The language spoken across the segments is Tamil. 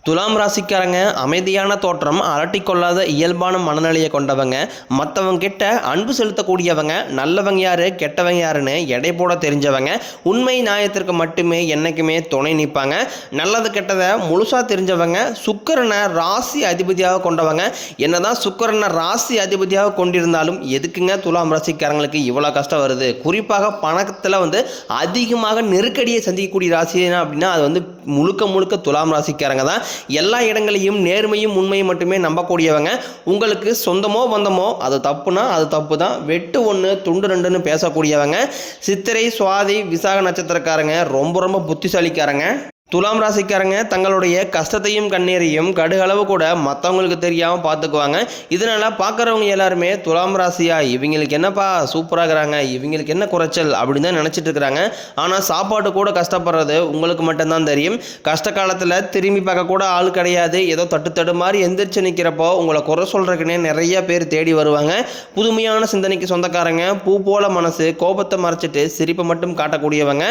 துலாம் ராசிக்காரங்க அமைதியான தோற்றம், அலட்டிக்கொள்ளாத இயல்பான மனநிலையை கொண்டவங்க, மற்றவங்க கிட்ட அன்பு செலுத்தக்கூடியவங்க, நல்லவங்க யாரு கெட்டவங்க யாருன்னு எடை போட தெரிஞ்சவங்க, உண்மை நியாயத்திற்கு மட்டுமே என்றைக்குமே துணை நிற்பாங்க, நல்லது கெட்டதை முழுசாக தெரிஞ்சவங்க, சுக்கிரனை ராசி அதிபதியாக கொண்டவங்க. என்னதான் சுக்கிரனை ராசி அதிபதியாக கொண்டிருந்தாலும் எதுக்குங்க துலாம் ராசிக்காரங்களுக்கு இவ்வளோ கஷ்டம் வருது? குறிப்பாக பணத்தில் அதிகமாக நெருக்கடியை சந்திக்கக்கூடிய ராசி அப்படின்னா அது முழுக்க முழுக்க துலாம் ராசிக்காரங்க தான். எல்லா இடங்களையும் நேர்மையும் உண்மையும் மட்டுமே நம்பக்கூடியவங்க. உங்களுக்கு சொந்தமோ பந்தமோ அது தப்புனா அது தப்பு தான், வெட்டு ஒன்று துண்டு ரெண்டுன்னு பேசக்கூடியவங்க. சித்திரை சுவாதி விசாக நட்சத்திரக்காரங்க ரொம்ப புத்திசாலிக்காரங்க. துலாம் ராசிக்காரங்க தங்களுடைய கஷ்டத்தையும் கண்ணீரையும் கடுகளவு கூட மற்றவங்களுக்கு தெரியாமல் பார்த்துக்குவாங்க. இதனால் பார்க்குறவங்க எல்லாருமே துலாம் ராசியா இவங்களுக்கு என்னப்பா சூப்பராகிறாங்க, இவங்களுக்கு என்ன குறைச்சல் அப்படின்னு தான் நினச்சிட்டு இருக்கிறாங்க. ஆனால் சாப்பாடு கூட கஷ்டப்படுறது உங்களுக்கு மட்டும்தான் தெரியும். கஷ்ட காலத்தில் திரும்பி பார்க்க கூட ஆள் கிடையாது. ஏதோ தட்டு மாதிரி எந்திரிச்சு நிற்கிறப்போ உங்களை குறை சொல்கிறதுக்குன்னே நிறைய பேர் தேடி வருவாங்க. புதுமையான சிந்தனைக்கு சொந்தக்காரங்க, பூ போல மனசு, கோபத்தை மறைச்சிட்டு சிரிப்பை மட்டும் காட்டக்கூடியவங்க.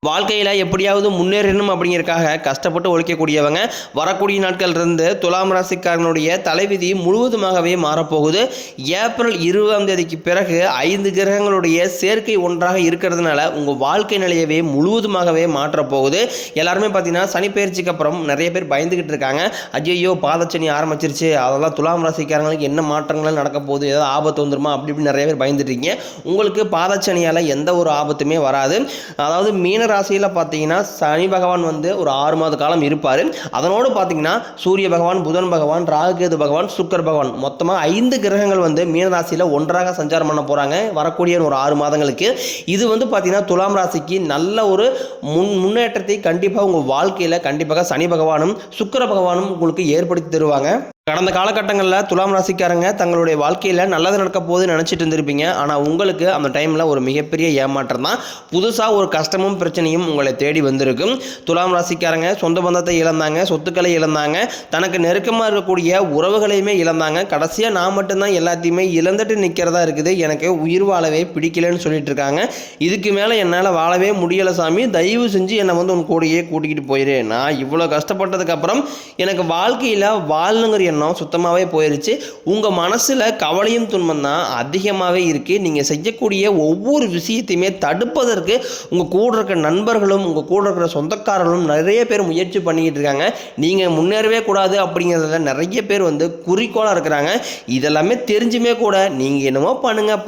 வாழ்க்கையில் எப்படியாவது முன்னேறணும் அப்படிங்கிறதுக்காக கஷ்டப்பட்டு உழைக்கக்கூடியவங்க. வரக்கூடிய நாட்கள் இருந்து துலாம் ராசிக்காரனுடைய தலைவிதி முழுவதுமாகவே மாறப்போகுது. ஏப்ரல் 20 பிறகு 5 கிரகங்களுடைய சேர்க்கை ஒன்றாக இருக்கிறதுனால உங்கள் வாழ்க்கை நிலையவே முழுவதுமாகவே மாற்றப்போகுது. எல்லாருமே பார்த்தீங்கன்னா சனி பயிற்சிக்கு அப்புறம் நிறைய பேர் பயந்துக்கிட்டு இருக்காங்க. ஐயோ பாதச்சனி ஆரம்பிச்சிருச்சு, அதெல்லாம் துலாம் ராசிக்காரங்களுக்கு என்ன மாற்றங்கள் நடக்க போகுது, ஏதாவது ஆபத்து வந்துருமா அப்படி இப்படி நிறைய பேர் பயந்துட்டீங்க. உங்களுக்கு பாதச்சனியால் எந்த ஒரு ஆபத்துமே வராது. அதாவது மீன ராசியில் பார்த்தீங்கன்னா சனி பகவான் ஒரு 6 மாத காலம் இருப்பார். அதனோடு பார்த்தீங்கன்னா சூரிய பகவான், புதன் பகவான், ராகுகேது பகவான், சுக்கர் பகவான் மொத்தமாக 5 கிரகங்கள் மீனராசியில் ஒன்றாக சஞ்சாரம் பண்ண போகிறாங்க வரக்கூடிய ஒரு 6 மாதங்களுக்கு. இது பார்த்தீங்கன்னா துலாம் ராசிக்கு நல்ல ஒரு முன்னேற்றத்தை கண்டிப்பாக உங்கள் வாழ்க்கையில் கண்டிப்பாக சனி பகவானும் சுக்கிர பகவானும் உங்களுக்கு ஏற்படுத்தி தருவாங்க. கடந்த காலகட்டங்களில் துலாம் ராசிக்காரங்க தங்களுடைய வாழ்க்கையில் நல்லது நடக்க போது நினச்சிட்டு இருந்திருப்பீங்க. ஆனால் உங்களுக்கு அந்த டைமில் ஒரு மிகப்பெரிய ஏமாற்றம் தான். புதுசாக ஒரு கஷ்டமும் பிரச்சனையும் உங்களை தேடி வந்திருக்கும். துலாம் ராசிக்காரங்க சொந்த பந்தத்தை இழந்தாங்க, சொத்துக்களை இழந்தாங்க, தனக்கு நெருக்கமாக இருக்கக்கூடிய உறவுகளையுமே இழந்தாங்க. கடைசியாக நான் மட்டும்தான் எல்லாத்தையுமே இழந்துட்டு நிற்கிறதா இருக்குது, எனக்கு உயிர் வாழவே பிடிக்கலன்னு சொல்லிட்டு இருக்காங்க. இதுக்கு மேலே என்னால் வாழவே முடியலை சாமி, தயவு செஞ்சு என்னை உன் கூடையே கூட்டிக்கிட்டு போயிரு. நான் இவ்வளோ கஷ்டப்பட்டதுக்கப்புறம் எனக்கு வாழ்க்கையில் வாழணுங்கிற சுத்தமாகவே போயிருச்சு. உங்கள் மனசில் கவலையும் துன்பம் தான் அதிகமாகவே இருக்குது. நீங்கள் செய்யக்கூடிய ஒவ்வொரு விஷயத்தையுமே தடுப்பதற்கு உங்கள் கூட இருக்கிற நண்பர்களும் உங்கள் கூட இருக்கிற சொந்தக்காரர்களும் நிறைய பேர் முயற்சி பண்ணிக்கிட்டு இருக்காங்க. நீங்கள் முன்னேறவே கூடாது அப்படிங்கிறதுல நிறைய பேர் குறிக்கோளாக இருக்கிறாங்க. இதெல்லாமே தெரிஞ்சுமே கூட நீங்கள் என்னமோ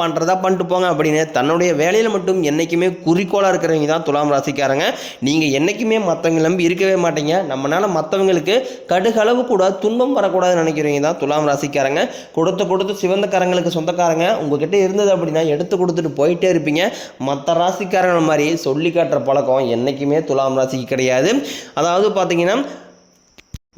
பண்ணுறதா பண்ணிட்டு போங்க அப்படின்னு தன்னுடைய வேலையில் மட்டும் என்றைக்குமே குறிக்கோளாக இருக்கிறவங்க தான் துலாம் ராசிக்காரங்க. நீங்கள் என்றைக்குமே மற்றவங்க நம்பி இருக்கவே மாட்டீங்க. நம்மளால் மற்றவங்களுக்கு கடுகளவு கூட துன்பம் வரக்கூடாது நினைக்கிறீங்க தான் துலாம் ராசிக்காரங்க. கொடுத்து சிவந்த காரங்களுக்கு சொந்தக்காரங்க உங்ககிட்ட இருந்தது அப்படின்னா எடுத்து கொடுத்துட்டு போயிட்டே இருப்பீங்க. மற்ற ராசிக்காரங்க மாதிரி சொல்லி காட்டுற பழக்கம் என்றைக்குமே துலாம் ராசிக்கு கிடையாது. அதாவது பார்த்தீங்கன்னா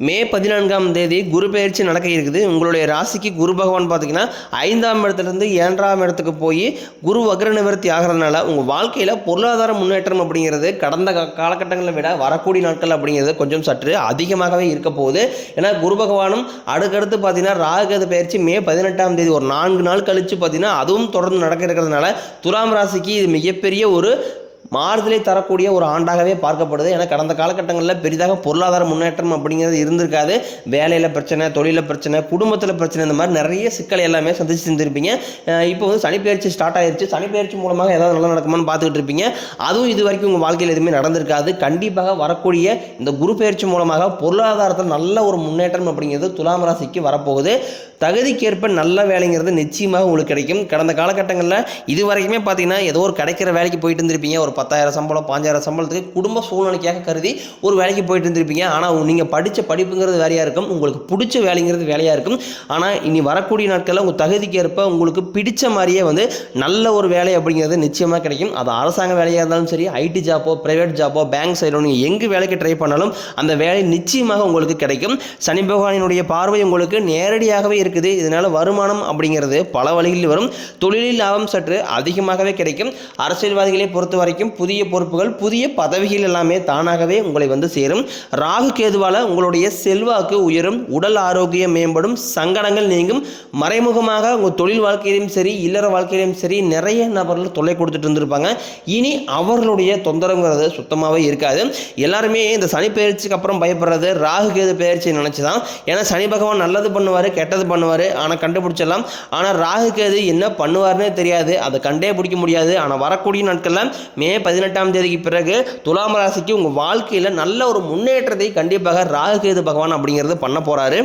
மே 14 குரு பெயர்ச்சி நடக்க இருக்குது. உங்களுடைய ராசிக்கு குரு பகவான் பார்த்தீங்கன்னா 5ஆம் இடத்துலேருந்து 7ஆம் இடத்துக்கு போய் குரு வக்ர நிவர்த்தி ஆகிறதுனால உங்கள் வாழ்க்கையில் பொருளாதார முன்னேற்றம் அப்படிங்கிறது கடந்த காலகட்டங்களை விட வரக்கூடிய நாட்கள் அப்படிங்கிறது கொஞ்சம் சற்று அதிகமாகவே இருக்க போகுது. ஏன்னா குரு பகவானும் அடுத்தடுத்து பார்த்தீங்கன்னா ராகுகேது பெயர்ச்சி மே 18ஆம் ஒரு 4 நாள் கழித்து பார்த்தீங்கன்னா அதுவும் தொடர்ந்து நடக்க இருக்கிறதுனால துலாம் ராசிக்கு இது மிகப்பெரிய ஒரு மாறுதலை தரக்கூடிய ஒரு ஆண்டாகவே பார்க்கப்படுது. ஏன்னா கடந்த காலகட்டங்களில் பெரிதாக பொருளாதார முன்னேற்றம் அப்படிங்கிறது இருந்திருக்காது. வேலையில் பிரச்சனை, தொழிலில் பிரச்சனை, குடும்பத்தில் பிரச்சனை, இந்த மாதிரி நிறைய சிக்கலை எல்லாமே சந்திச்சு செஞ்சுருப்பீங்க. இப்போ சனிப்பெயர்ச்சி ஸ்டார்ட் ஆயிடுச்சு. சனிப்பெயர்ச்சி மூலமாக ஏதாவது நல்லா நடக்குமான்னு பார்த்துக்கிட்டு இருப்பீங்க. அதுவும் இது வரைக்கும் உங்கள் வாழ்க்கையில் எதுவுமே நடந்திருக்காது. கண்டிப்பாக வரக்கூடிய இந்த குரு பெயர்ச்சி மூலமாக பொருளாதாரத்தில் நல்ல ஒரு முன்னேற்றம் அப்படிங்கிறது துலாம் ராசிக்கு வரப்போகுது. தகுதிக்கேற்ப நல்ல வேலைங்கிறது நிச்சயமாக உங்களுக்கு கிடைக்கும். கடந்த காலகட்டங்களில் இது வரைக்குமே பார்த்தீங்கன்னா ஏதோ ஒரு கிடைக்கிற வேலைக்கு போயிட்டு இருந்திருப்பீங்க. ஒரு 10,000 சம்பளம் 5,000 சம்பளத்துக்கு குடும்ப சூழ்நிலைக்காக கருதி ஒரு வேலைக்கு போயிட்டு இருந்திருப்பீங்க. ஆனால் நீங்கள் படித்த படிப்புங்கிறது வேலையாக இருக்கும், உங்களுக்கு பிடிச்ச வேலைங்கிறது வேலையாக இருக்கும். ஆனால் இனி வரக்கூடிய நாட்களில் உங்கள் தகுதிக்கேற்ப உங்களுக்கு பிடிச்ச மாதிரியே நல்ல ஒரு வேலை அப்படிங்கிறது நிச்சயமாக கிடைக்கும். அது அரசாங்க வேலையாக இருந்தாலும் சரி, ஐடி ஜாப்போ, பிரைவேட் ஜாப்போ, பேங்க் சைடோ, நீங்கள் எங்கு வேலைக்கு ட்ரை பண்ணாலும் அந்த வேலை நிச்சயமாக உங்களுக்கு கிடைக்கும். சனி பகவானினுடைய பார்வை உங்களுக்கு நேரடியாகவே இருக்குது. இதனால் வருமானம் அப்படிங்கிறது பல வழிகளில் வரும். தொழிலில் லாபம் சற்று அதிகமாகவே கிடைக்கும். அரசியல்வாதிகளை பொறுத்த வரைக்கும் புதிய பொறுப்புகள், புதிய பதவிகள் எல்லாமே தானாகவே உங்களை வந்து சேரும். ராகு கேதுவால் உங்களுடைய செல்வாக்கு உயரும், உடல் ஆரோக்கியம் மேம்படும், சங்கடங்கள் நீங்கும். மறைமுகமாக உங்கள் தொழில் வாழ்க்கையிலும் சரி, இல்லற வாழ்க்கையிலும் சரி நிறைய நபர்கள் தொல்லை கொடுத்துட்டு இருந்திருப்பாங்க. இனி அவர்களுடைய தொந்தரவுங்கிறது சுத்தமாகவே இருக்காது. எல்லாருமே இந்த சனி பயிற்சிக்கு அப்புறம் பயப்படுறது ராகு கேது பயிற்சியை நினச்சி தான். ஏன்னா சனி பகவான் நல்லது பண்ணுவார், கெட்டது பண்ணுவார், ஆனால் கண்டுபிடிச்சிடலாம். ஆனால் ராகு கேது என்ன பண்ணுவார்னே தெரியாது, அதை கண்டே பிடிக்க முடியாது. ஆனால் வரக்கூடிய நாட்களில் மே 18ஆம் தேதிக்கு பிறகு துலாம் ராசிக்கு உங்கள் வாழ்க்கையில் நல்ல ஒரு முன்னேற்றத்தை கண்டிப்பாக ராகு கேது பகவான் அப்படிங்கிறது பண்ண போகிறாரு.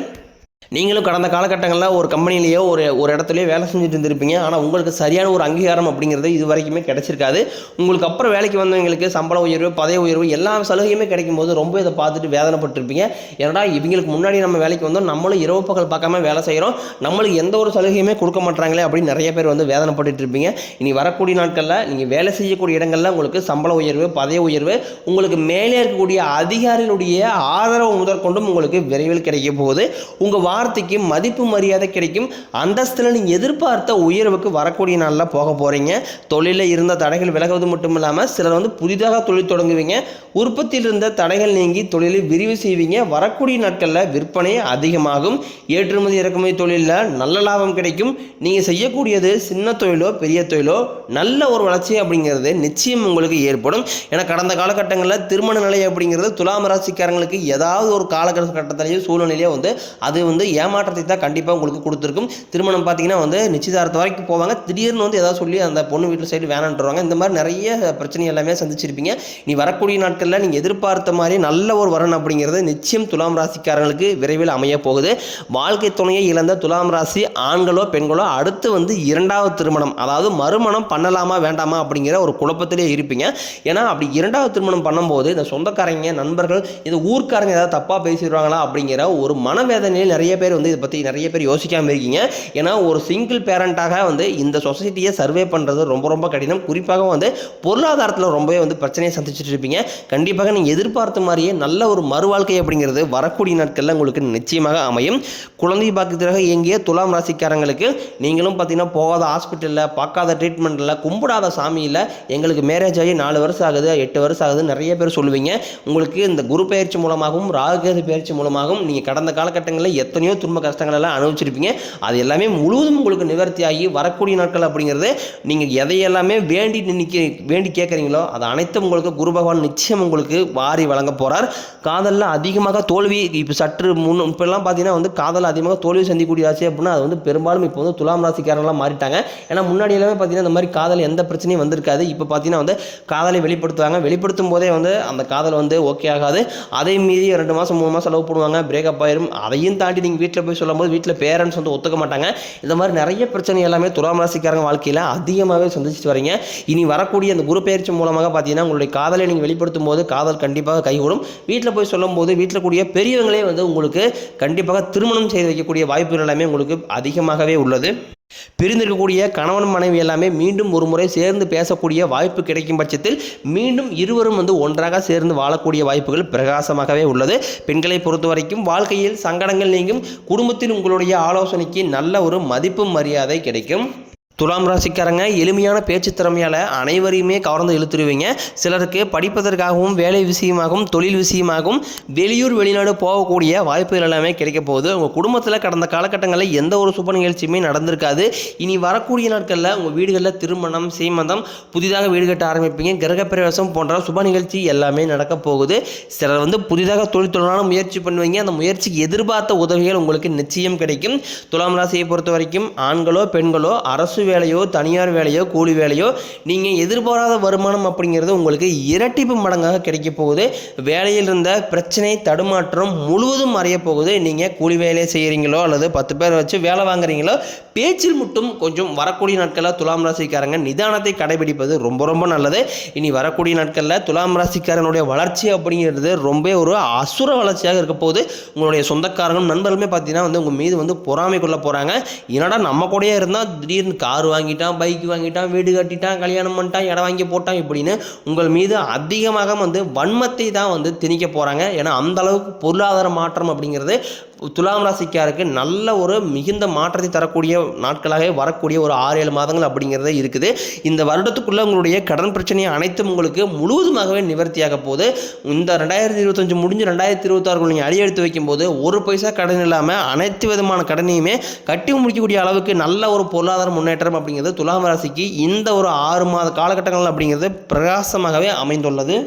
நீங்களும் கடந்த காலகட்டங்களில் ஒரு கம்பெனிலேயோ ஒரு இடத்துலையோ வேலை செஞ்சுட்டு இருந்திருப்பீங்க. ஆனால் உங்களுக்கு சரியான ஒரு அங்கீகாரம் அப்படிங்கிறது இது வரைக்குமே கிடைச்சிருக்காது. உங்களுக்கு அப்புறம் வேலைக்கு வந்தவங்களுக்கு சம்பள உயர்வு, பதவி உயர்வு எல்லா சலுகையுமே கிடைக்கும் போது ரொம்ப இதை பார்த்துட்டு வேதனைப்பட்டிருப்பீங்க. ஏன்னா இவங்களுக்கு முன்னாடி நம்ம வேலைக்கு வந்தோம், நம்மளும் இரவு பகல் பார்க்காம வேலை செய்கிறோம், நம்மளுக்கு எந்த ஒரு சலுகையுமே கொடுக்க மாட்டாங்களே அப்படின்னு நிறைய பேர் வந்து வேதனைப்பட்டு இருப்பீங்க. இனி வரக்கூடிய நாட்களில் நீங்கள் வேலை செய்யக்கூடிய இடங்களில் உங்களுக்கு சம்பள உயர்வு, பதவி உயர்வு, உங்களுக்கு மேலே இருக்கக்கூடிய அதிகாரிகளுடைய ஆதரவு முதற்கொண்டும் உங்களுக்கு விரைவில் கிடைக்க போகுது. உங்கள் வார்த்தைக்கு மதிப்பு மரியாதை கிடைக்கும். அந்தஸ்தில் நீங்கள் எதிர்பார்த்த உயர்வுக்கு வரக்கூடிய நாளில் போக போகிறீங்க. தொழிலில் இருந்த தடைகள் விலகுவது மட்டும் இல்லாமல் சிலர் வந்து புதிதாக தொழில் தொடங்குவீங்க. உற்பத்தியில் இருந்த தடைகள் நீங்கி தொழிலை விரிவு செய்வீங்க. வரக்கூடிய நாட்களில் விற்பனை அதிகமாகும். ஏற்றுமதி இறக்குமதி தொழிலில் நல்ல லாபம் கிடைக்கும். நீங்கள் செய்யக்கூடியது சின்ன தொழிலோ பெரிய தொழிலோ நல்ல ஒரு வளர்ச்சி அப்படிங்கிறது நிச்சயம் உங்களுக்கு ஏற்படும். ஏன்னா கடந்த காலகட்டங்களில் திருமண நிலை அப்படிங்கிறது துலாம் ராசிக்காரங்களுக்கு ஏதாவது ஒரு காலகட்டத்திலேயே சூழ்நிலையே வந்து அது வந்து ஏமாற்றத்தை தான் கண்டிப்பாக உங்களுக்கு கொடுத்துருக்கும். திருமணம் பார்த்தீங்கன்னா வந்து நிச்சயதார்த்தம் வரைக்கும் போவாங்க, திடீர்னு வந்து ஏதாவது சொல்லி அந்த பொண்ணு வீட்டில் சைடு வேணான்ட்டுருவாங்க. இந்த மாதிரி நிறைய பிரச்சனை எல்லாமே சந்திச்சிருப்பீங்க. நீ வரக்கூடிய நாட்களில் நீங்கள் எதிர்பார்த்த மாதிரி நல்ல ஒரு வரன் அப்படிங்கிறது நிச்சயம் துலாம் ராசிக்காரங்களுக்கு விரைவில் அமைய போகுது. வாழ்க்கை துணையை இழந்த துலாம் ராசி ஆண்களோ பெண்களோ அடுத்து வந்து இரண்டாவது திருமணம், அதாவது மறுமணம் பண்ணலாமா வேண்டாமா அப்படிங்கிற ஒரு குழப்பத்திலே இருப்பீங்க. ஏன்னா அப்படி இரண்டாவது திருமணம் பண்ணும்போது இந்த சொந்தக்காரங்க, நண்பர்கள், இந்த ஊர்க்காரங்க ஏதாவது தப்பாக பேசிடுவாங்களா அப்படிங்கிற ஒரு மனவேதனையில் நிறைய பேர் வந்து இதை பற்றி நிறைய பேர் யோசிக்காமல் இருக்கீங்க. ஏன்னா ஒரு சிங்கிள் பேரண்டாக வந்து இந்த சொசைட்டியை சர்வே பண்ணுறது ரொம்ப ரொம்ப கடினம். குறிப்பாக வந்து பொருளாதாரத்தில் ரொம்பவே வந்து பிரச்சனையை சந்திச்சுட்டு இருப்பீங்க. கண்டிப்பாக நீங்கள் எதிர்பார்த்த மாதிரியே நல்ல ஒரு மறுவாழ்க்கை அப்படிங்கிறது வரக்கூடிய நாட்களில் உங்களுக்கு நிச்சயமாக அமையும். குழந்தை பாக்கியத்திற்காக இயங்கிய துலாம் ராசிக்காரங்களுக்கு நீங்களும் பார்த்தீங்கன்னா போகாத ஹாஸ்பிட்டலில், பார்க்காத ட்ரீட்மெண்ட்டில், கும்பிடாத சாமியில் எங்களுக்கு மேரேஜ் ஆகி 4 வருஷம் ஆகுது, 8 வருஷம் ஆகுது நிறைய பேர் சொல்லுவீங்க. உங்களுக்கு இந்த குரு பயிற்சி மூலமாகவும் ராகுகேது பயிற்சி மூலமாகவும் நீங்கள் கடந்த காலகட்டங்களில் எத்தனையோ துன்ப கஷ்டங்கள் எல்லாம் அனுபவிச்சிருப்பீங்க. அது எல்லாமே முழுவதும் உங்களுக்கு நிவர்த்தி ஆகி வரக்கூடிய நாட்கள் அப்படிங்கிறது நீங்கள் எதையெல்லாமே வேண்டி கேட்குறீங்களோ அது அனைத்தும் உங்களுக்கு குரு பகவான் நிச்சயம் உங்களுக்கு வாரி வழங்க போகிறார். காதலில் அதிகமாக தோல்வி இப்போ சற்று இப்பெல்லாம் பார்த்தீங்கன்னா வந்து காதலில் அதிகமாக தோல்வி சந்திக்கக்கூடிய ராசி அப்படின்னா அது வந்து பெரும்பாலும் இப்போ வந்து துலாம் ராசிக்காரங்களாம் மாறிட்டாங்க. ஏன்னா முன்னாடி எல்லாமே பார்த்தீங்கன்னா இந்த மாதிரி காதல் எந்த பிரச்சனையும் வந்திருக்காது. இப்போ பார்த்தீங்கன்னா வந்து காதலை வெளிப்படுத்துவாங்க, வெளிப்படுத்தும் போதே வந்து அந்த காதல் வந்து ஓகே ஆகாது. அதை மீறி 2 மாதம் 3 மாதம் லவ் பண்ணுவாங்க, பிரேக்கப் ஆயிரும். அதையும் தாண்டி நீங்கள் வீட்டில் போய் சொல்லும்போது வீட்டில் பேரண்ட்ஸ் வந்து ஒத்துக்க மாட்டாங்க. இந்த மாதிரி நிறைய பிரச்சனை எல்லாமே துலாம் ராசிக்காரங்க வாழ்க்கையில் அதிகமாகவே சந்திச்சுட்டு வரீங்க. இனி வரக்கூடிய அந்த குரு பயிற்சி மூலமாக பார்த்தீங்கன்னா உங்களுடைய காதலை நீங்கள் வெளிப்படுத்தும் போது காதல் கண்டிப்பாக கைகூடும். வீட்டில் போய் சொல்லும் போது வீட்டில் கூடிய பெரியவங்களே வந்து உங்களுக்கு கண்டிப்பாக திருமணம் செய்து வைக்கக்கூடிய வாய்ப்புகள் எல்லாமே உங்களுக்கு அதிகமாகவே உள்ளது. பிரிந்திருக்கக்கூடிய கணவன் மனைவி எல்லாமே மீண்டும் ஒரு முறை சேர்ந்து பேசக்கூடிய வாய்ப்பு கிடைக்கும் பட்சத்தில் மீண்டும் இருவரும் வந்து ஒன்றாக சேர்ந்து வாழக்கூடிய வாய்ப்புகள் பிரகாசமாகவே உள்ளது. பெண்களை பொறுத்த வரைக்கும் வாழ்க்கையில் சங்கடங்கள் நீங்கும். குடும்பத்தில் உங்களுடைய ஆலோசனைக்கு நல்ல ஒரு மதிப்பு மரியாதை கிடைக்கும். துலாம் ராசிக்காரங்க எளிமையான பேச்சு திறமையால் அனைவரையுமே கவர்ந்து இழுத்துருவீங்க. சிலருக்கு படிப்பதற்காகவும் வேலை விஷயமாகவும் தொழில் விஷயமாகவும் வெளியூர் வெளிநாடு போகக்கூடிய வாய்ப்புகள் எல்லாமே கிடைக்க போகுது. உங்கள் குடும்பத்தில் கடந்த காலகட்டங்களில் எந்த ஒரு சுப நிகழ்ச்சியுமே நடந்திருக்காது. இனி வரக்கூடிய நாட்களில் உங்கள் வீடுகளில் திருமணம், சீமந்தம், புதிதாக வீடு கட்ட ஆரம்பிப்பீங்க, கிரகப்பிரவேசம் போன்ற சுப நிகழ்ச்சி எல்லாமே நடக்க போகுது. சிலர் வந்து புதிதாக தொழிலான முயற்சி பண்ணுவீங்க. அந்த முயற்சிக்கு எதிர்பார்த்த உதவிகள் உங்களுக்கு நிச்சயம் கிடைக்கும். துலாம் ராசியை பொறுத்த வரைக்கும் ஆண்களோ பெண்களோ அரசு வேலையோ தனியார் வேலையோ கூலி வேலையோ நீங்கள் எதிர்பாராத வருமானம் அப்படிங்கிறது உங்களுக்கு இரட்டிப்பு மடங்காக கிடைக்க போகுது. வேலையில் இருந்த பிரச்சனை தடுமாற்றம் முழுவதும் மறைய போகுது. நீங்கள் கூலி வேலையை செய்கிறீங்களோ அல்லது 10 பேர் வச்சு வேலை வாங்குறீங்களோ பேச்சில் மட்டும் கொஞ்சம் வரக்கூடிய நாட்களில் துலாம் ராசிக்காரங்க நிதானத்தை கடைபிடிப்பது ரொம்ப ரொம்ப நல்லது. இனி வரக்கூடிய நாட்களில் துலாம் ராசிக்காரனுடைய வளர்ச்சி அப்படிங்கிறது ரொம்ப ஒரு அசுர வளர்ச்சியாக இருக்க போகுது. உங்களுடைய சொந்தக்காரங்களும் நண்பர்களுமே பார்த்தீங்கன்னா வந்து உங்கள் மீது வந்து பொறாமை கொள்ள போகிறாங்க. என்னடா நம்ம கூடயே இருந்தால் திடீர்னு கார் வாங்கிட்டான், பைக் வாங்கிட்டான், வீடு கட்டிட்டான், கல்யாணம் பண்ணிட்டான், இடம் வாங்கி போட்டான் இப்படின்னு உங்கள் மீது அதிகமாக வந்து வன்மத்தை தான் வந்து திணிக்க போகிறாங்க. ஏன்னா அந்த அளவுக்கு பொருளாதார மாற்றம் அப்படிங்கிறது துலாம் ராசிக்காருக்கு நல்ல ஒரு மிகுந்த மாற்றத்தை தரக்கூடிய நாட்களாகவே வரக்கூடிய ஒரு 6-7 மாதங்கள் அப்படிங்கிறதே இருக்குது. இந்த வருடத்துக்குள்ளே உங்களுடைய கடன் பிரச்சனையை அனைத்தும் உங்களுக்கு முழுவதுமாகவே நிவர்த்தியாக போகுது. இந்த 2025 முடிஞ்சு 2026 நீங்கள் அடியெடுத்து வைக்கும்போது ஒரு பைசா கடன் இல்லாமல் அனைத்து விதமான கடனையுமே கட்டி முடிக்கக்கூடிய அளவுக்கு நல்ல ஒரு பொருளாதார முன்னேற்றம் அப்படிங்கிறது துலாம் ராசிக்கு இந்த ஒரு 6 மாத காலகட்டங்கள் அப்படிங்கிறது பிரகாசமாகவே அமைந்துள்ளது.